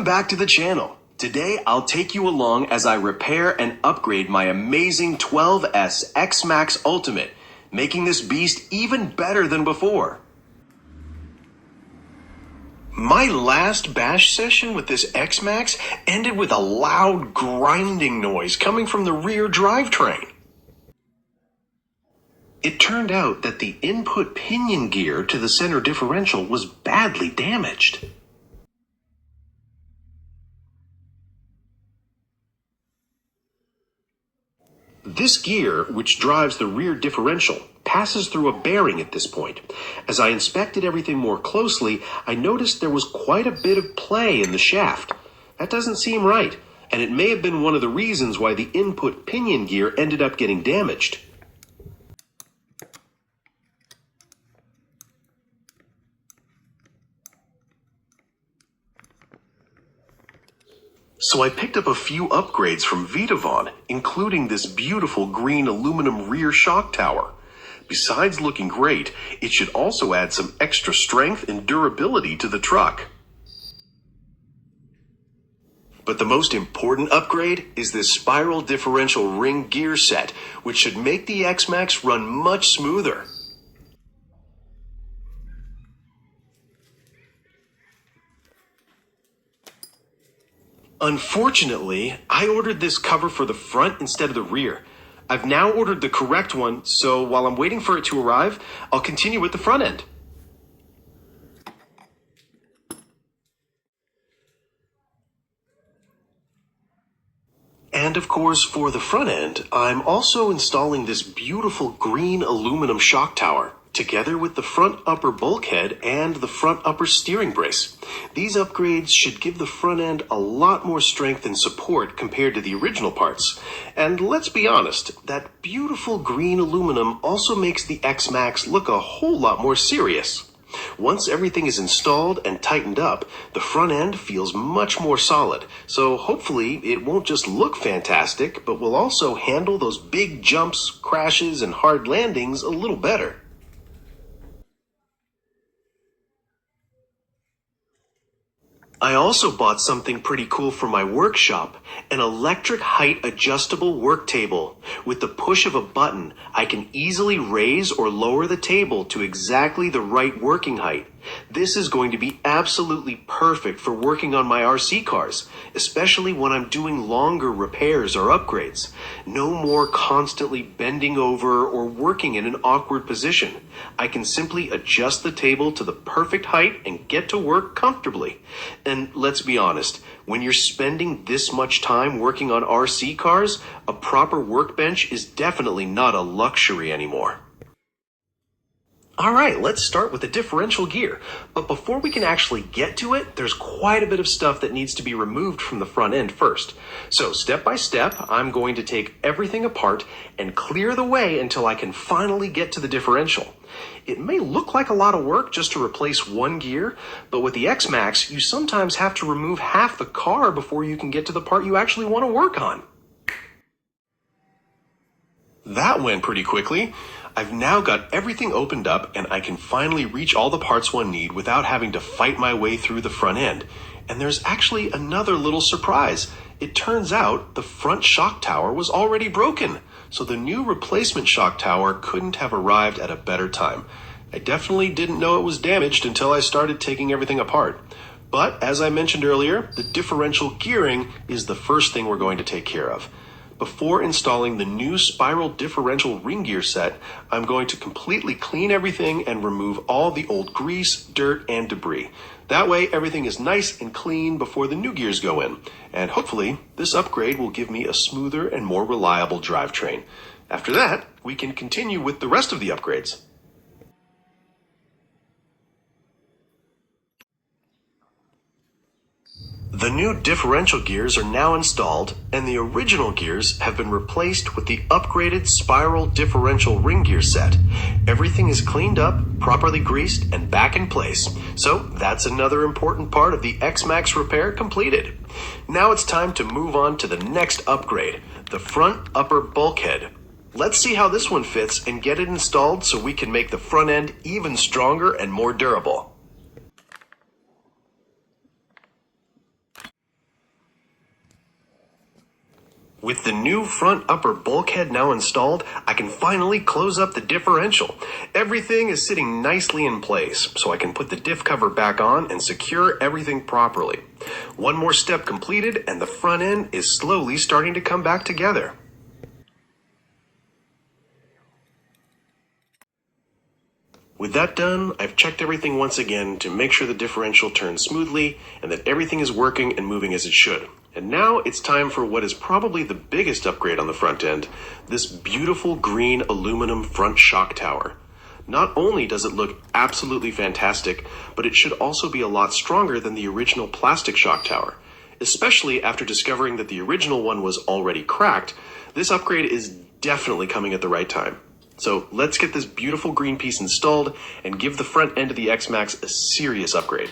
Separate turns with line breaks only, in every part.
back to the channel. Today, I'll take you along as I repair and upgrade my amazing Traxxas X-Maxx Ultimate, making this beast even better than before. My last bash session with this X-Maxx ended with a loud grinding noise coming from the rear drivetrain. It turned out that the input pinion gear to the center differential was badly damaged. This gear, which drives the rear differential, passes through a bearing at this point. As I inspected everything more closely, I noticed there was quite a bit of play in the shaft. That doesn't seem right, and it may have been one of the reasons why the input pinion gear ended up getting damaged. So I picked up a few upgrades from Vitavon, including this beautiful green aluminum rear shock tower. Besides looking great, it should also add some extra strength and durability to the truck. But the most important upgrade is this spiral differential ring gear set, which should make the X-Maxx run much smoother. Unfortunately, I ordered this cover for the front instead of the rear. I've now ordered the correct one, so while I'm waiting for it to arrive, I'll continue with the front end. And of course, for the front end, I'm also installing this beautiful green aluminum shock tower, together with the front upper bulkhead and the front upper steering brace. These upgrades should give the front end a lot more strength and support compared to the original parts. And let's be honest, that beautiful green aluminum also makes the X-Maxx look a whole lot more serious. Once everything is installed and tightened up, the front end feels much more solid. So hopefully it won't just look fantastic, but will also handle those big jumps, crashes, and hard landings a little better. I also bought something pretty cool for my workshop, an electric height adjustable work table. With the push of a button, I can easily raise or lower the table to exactly the right working height. This is going to be absolutely perfect for working on my RC cars, especially when I'm doing longer repairs or upgrades. No more constantly bending over or working in an awkward position. I can simply adjust the table to the perfect height and get to work comfortably. And let's be honest, when you're spending this much time working on RC cars, a proper workbench is definitely not a luxury anymore. Alright, let's start with the differential gear. But before we can actually get to it, there's quite a bit of stuff that needs to be removed from the front end first. So step by step, I'm going to take everything apart and clear the way until I can finally get to the differential. It may look like a lot of work just to replace one gear, but with the X-Maxx, you sometimes have to remove half the car before you can get to the part you actually want to work on. That went pretty quickly. I've now got everything opened up and I can finally reach all the parts one need without having to fight my way through the front end. And there's actually another little surprise. It turns out the front shock tower was already broken, so the new replacement shock tower couldn't have arrived at a better time. I definitely didn't know it was damaged until I started taking everything apart. But as I mentioned earlier, the differential gearing is the first thing we're going to take care of. Before installing the new spiral differential ring gear set, I'm going to completely clean everything and remove all the old grease, dirt, and debris. That way everything is nice and clean before the new gears go in. And hopefully, this upgrade will give me a smoother and more reliable drivetrain. After that, we can continue with the rest of the upgrades. The new differential gears are now installed, and the original gears have been replaced with the upgraded spiral differential ring gear set. Everything is cleaned up, properly greased, and back in place. So that's another important part of the X-Maxx repair completed. Now it's time to move on to the next upgrade, the front upper bulkhead. Let's see how this one fits and get it installed so we can make the front end even stronger and more durable. With the new front upper bulkhead now installed, I can finally close up the differential. Everything is sitting nicely in place, so I can put the diff cover back on and secure everything properly. One more step completed, and the front end is slowly starting to come back together. With that done, I've checked everything once again to make sure the differential turns smoothly and that everything is working and moving as it should. And now it's time for what is probably the biggest upgrade on the front end, this beautiful green aluminum front shock tower. Not only does it look absolutely fantastic, but it should also be a lot stronger than the original plastic shock tower. Especially after discovering that the original one was already cracked, this upgrade is definitely coming at the right time. So let's get this beautiful green piece installed and give the front end of the X-Maxx a serious upgrade.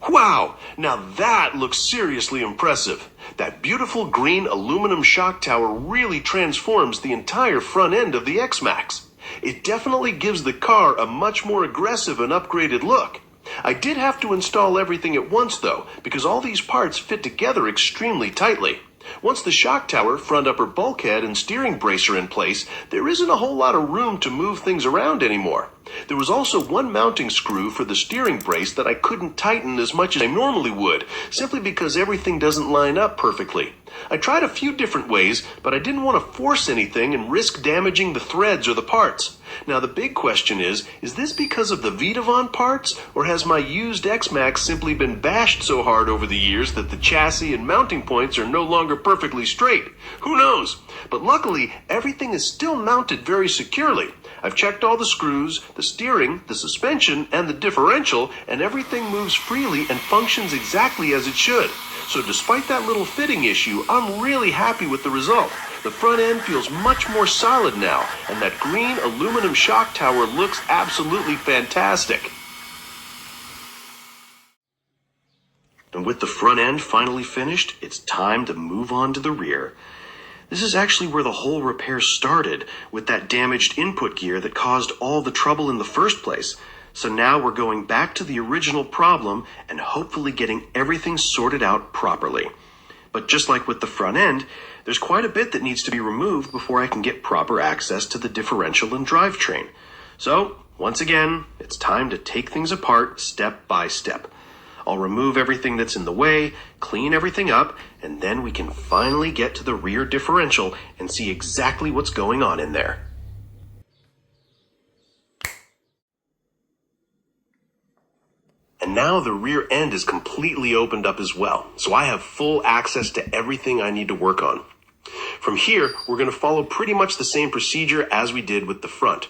Wow, now that looks seriously impressive. That beautiful green aluminum shock tower really transforms the entire front end of the X-Maxx. It definitely gives the car a much more aggressive and upgraded look. I did have to install everything at once though, because all these parts fit together extremely tightly. Once the shock tower, front upper bulkhead, and steering brace are in place, there isn't a whole lot of room to move things around anymore. There was also one mounting screw for the steering brace that I couldn't tighten as much as I normally would, simply because everything doesn't line up perfectly. I tried a few different ways, but I didn't want to force anything and risk damaging the threads or the parts. Now the big question is this because of the Vitavon parts, or has my used X-Maxx simply been bashed so hard over the years that the chassis and mounting points are no longer perfectly straight? Who knows? But luckily, everything is still mounted very securely. I've checked all the screws, the steering, the suspension, and the differential, and everything moves freely and functions exactly as it should. So despite that little fitting issue, I'm really happy with the result. The front end feels much more solid now, and that green aluminum shock tower looks absolutely fantastic. And with the front end finally finished, it's time to move on to the rear. This is actually where the whole repair started, with that damaged input gear that caused all the trouble in the first place. So now we're going back to the original problem and hopefully getting everything sorted out properly. But just like with the front end, there's quite a bit that needs to be removed before I can get proper access to the differential and drivetrain. So, once again, it's time to take things apart step by step. I'll remove everything that's in the way, clean everything up, and then we can finally get to the rear differential and see exactly what's going on in there. And now the rear end is completely opened up as well, so I have full access to everything I need to work on. From here, we're going to follow pretty much the same procedure as we did with the front.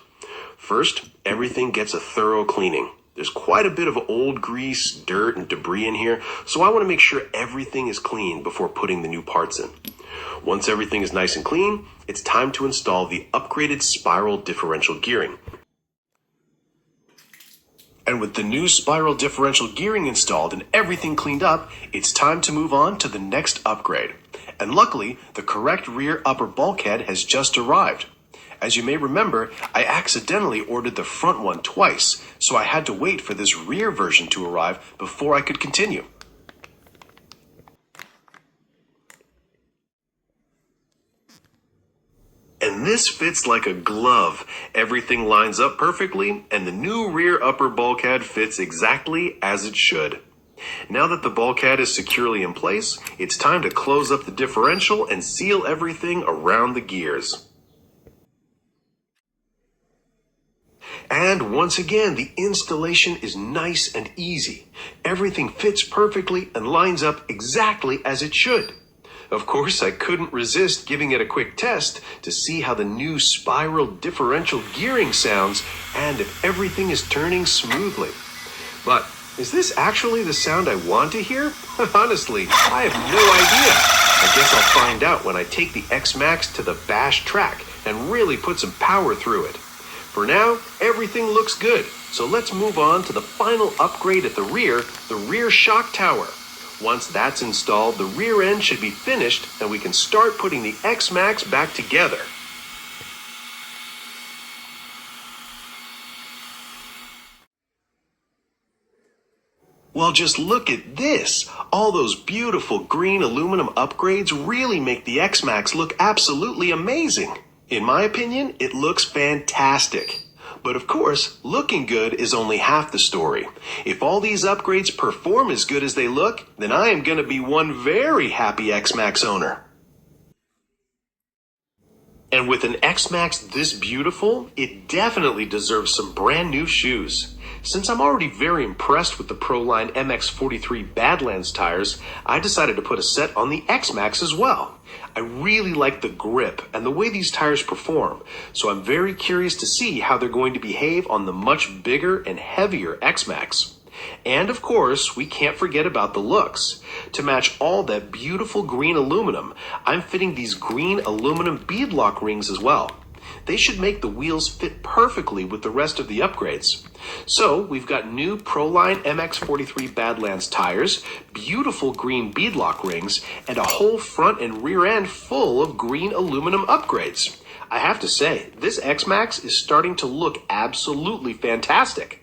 First, everything gets a thorough cleaning. There's quite a bit of old grease, dirt, and debris in here, so I want to make sure everything is clean before putting the new parts in. Once everything is nice and clean, it's time to install the upgraded spiral differential gearing. And with the new spiral differential gearing installed and everything cleaned up, it's time to move on to the next upgrade. And luckily, the correct rear upper bulkhead has just arrived. As you may remember, I accidentally ordered the front one twice, so I had to wait for this rear version to arrive before I could continue. And this fits like a glove. Everything lines up perfectly, and the new rear upper bulkhead fits exactly as it should. Now that the bulkhead is securely in place, it's time to close up the differential and seal everything around the gears. And once again, the installation is nice and easy. Everything fits perfectly and lines up exactly as it should. Of course, I couldn't resist giving it a quick test to see how the new spiral differential gearing sounds and if everything is turning smoothly. But is this actually the sound I want to hear? Honestly, I have no idea. I guess I'll find out when I take the X-Maxx to the bash track and really put some power through it. For now, everything looks good, so let's move on to the final upgrade at the rear shock tower. Once that's installed, the rear end should be finished and we can start putting the X-Maxx back together. Well, just look at this. All those beautiful green aluminum upgrades really make the X-Maxx look absolutely amazing. In my opinion, it looks fantastic. But of course, looking good is only half the story. If all these upgrades perform as good as they look, then I am going to be one very happy X-Maxx owner. And with an X-Maxx this beautiful, it definitely deserves some brand new shoes. Since I'm already very impressed with the Pro-Line MX43 Badlands tires, I decided to put a set on the X-Maxx as well. I really like the grip and the way these tires perform, so I'm very curious to see how they're going to behave on the much bigger and heavier X-Maxx. And of course, we can't forget about the looks. To match all that beautiful green aluminum, I'm fitting these green aluminum beadlock rings as well. They should make the wheels fit perfectly with the rest of the upgrades. So we've got new Pro-Line MX43 Badlands tires, beautiful green beadlock rings, and a whole front and rear end full of green aluminum upgrades. I have to say, this X-Maxx is starting to look absolutely fantastic.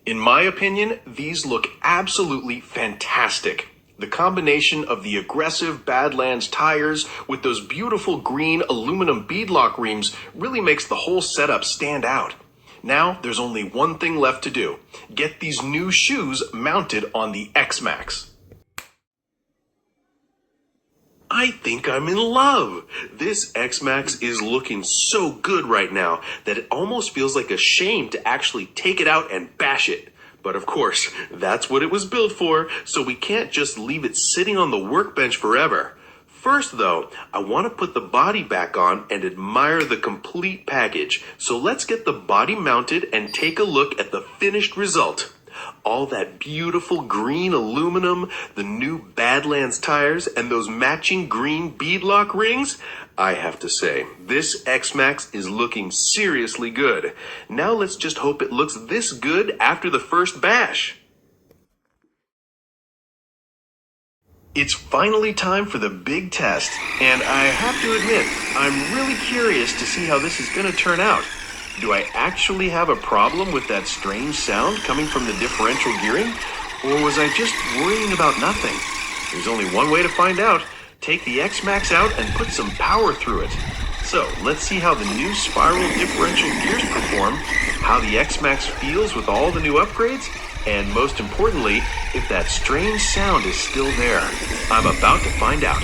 In my opinion, these look absolutely fantastic. The combination of the aggressive Badlands tires with those beautiful green aluminum beadlock rims really makes the whole setup stand out. Now, there's only one thing left to do. Get these new shoes mounted on the X-Maxx. I think I'm in love. This X-Maxx is looking so good right now that it almost feels like a shame to actually take it out and bash it. But of course, that's what it was built for, so we can't just leave it sitting on the workbench forever. First though, I want to put the body back on and admire the complete package. So let's get the body mounted and take a look at the finished result. All that beautiful green aluminum, the new Badlands tires, and those matching green beadlock rings. I have to say, this X-Maxx is looking seriously good. Now let's just hope it looks this good after the first bash. It's finally time for the big test, and I have to admit, I'm really curious to see how this is going to turn out. Do I actually have a problem with that strange sound coming from the differential gearing? Or was I just worrying about nothing? There's only one way to find out. Take the X-Maxx out and put some power through it. So let's see how the new spiral differential gears perform, how the X-Maxx feels with all the new upgrades, and most importantly, if that strange sound is still there. I'm about to find out.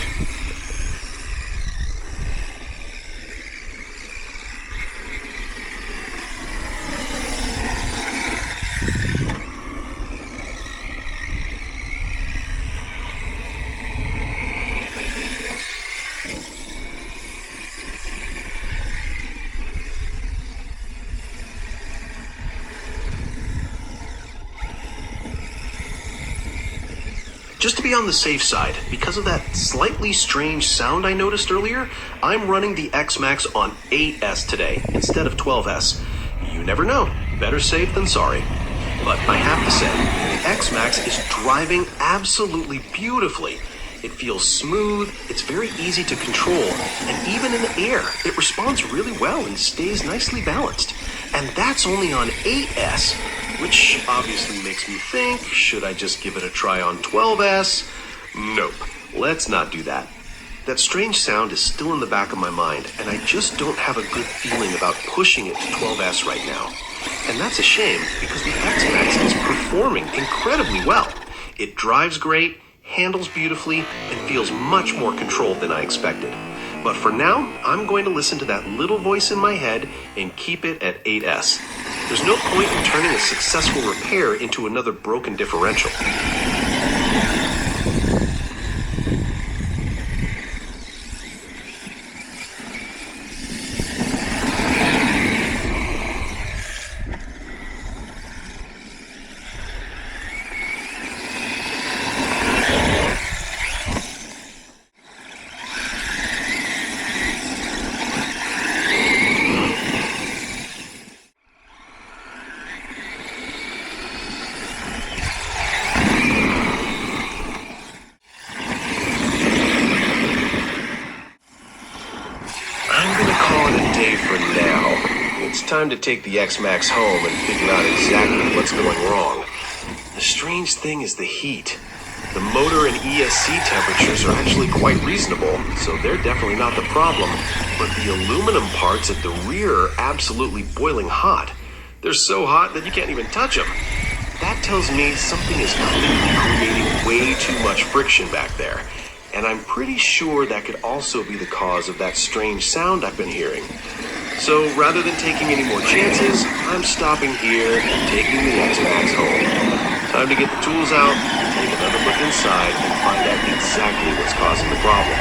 Just to be on the safe side, because of that slightly strange sound I noticed earlier, I'm running the X-Maxx on 8S today instead of 12S. You never know. Better safe than sorry. But I have to say, the X-Maxx is driving absolutely beautifully. It feels smooth, it's very easy to control, and even in the air, it responds really well and stays nicely balanced. And that's only on 8S, which obviously makes me think, should I just give it a try on 12S? Nope, let's not do that. That strange sound is still in the back of my mind, and I just don't have a good feeling about pushing it to 12S right now. And that's a shame, because the X-Maxx is performing incredibly well. It drives great, handles beautifully, and feels much more controlled than I expected. But for now, I'm going to listen to that little voice in my head and keep it at 8S. There's no point in turning a successful repair into another broken differential. It's time to take the X-Maxx home and figure out exactly what's going wrong. The strange thing is the heat. The motor and ESC temperatures are actually quite reasonable, so they're definitely not the problem. But the aluminum parts at the rear are absolutely boiling hot. They're so hot that you can't even touch them. That tells me something is clearly creating way too much friction back there. And I'm pretty sure that could also be the cause of that strange sound I've been hearing. So rather than taking any more chances, I'm stopping here and taking the X-Maxx home. Time to get the tools out, take another look inside, and find out exactly what's causing the problem.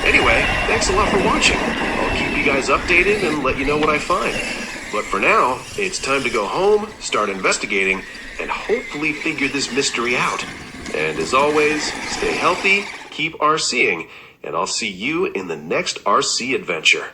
Anyway, thanks a lot for watching. I'll keep you guys updated and let you know what I find. But for now, it's time to go home, start investigating, and hopefully figure this mystery out. And as always, stay healthy, keep RCing, and I'll see you in the next RC adventure.